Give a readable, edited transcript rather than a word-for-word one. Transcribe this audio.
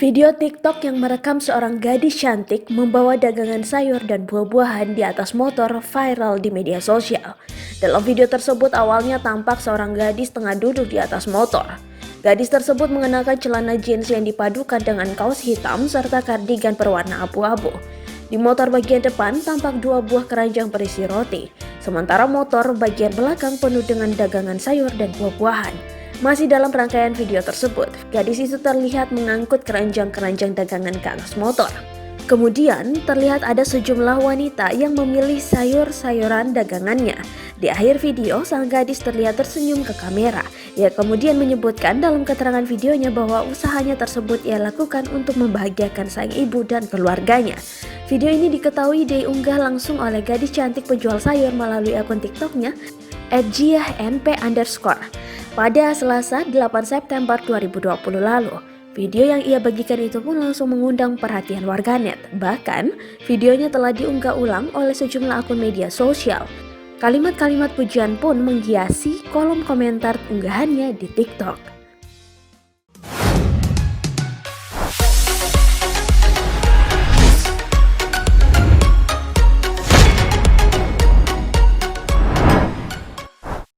Video TikTok yang merekam seorang gadis cantik membawa dagangan sayur dan buah-buahan di atas motor viral di media sosial. Dalam video tersebut awalnya tampak seorang gadis tengah duduk di atas motor. Gadis tersebut mengenakan celana jeans yang dipadukan dengan kaos hitam serta kardigan berwarna abu-abu. Di motor bagian depan tampak dua buah keranjang berisi roti, sementara motor bagian belakang penuh dengan dagangan sayur dan buah-buahan. Masih dalam rangkaian video tersebut, gadis itu terlihat mengangkut keranjang-keranjang dagangan ke atas motor. Kemudian terlihat ada sejumlah wanita yang memilih sayur-sayuran dagangannya. Di akhir video, sang gadis terlihat tersenyum ke kamera. Ia kemudian menyebutkan dalam keterangan videonya bahwa usahanya tersebut ia lakukan untuk membahagiakan sang ibu dan keluarganya. Video ini diketahui diunggah langsung oleh gadis cantik penjual sayur melalui akun TikToknya @jiahnp_. Pada Selasa 8 September 2020 lalu, video yang ia bagikan itu pun langsung mengundang perhatian warganet. Bahkan, videonya telah diunggah ulang oleh sejumlah akun media sosial. Kalimat-kalimat pujian pun menghiasi kolom komentar unggahannya di TikTok.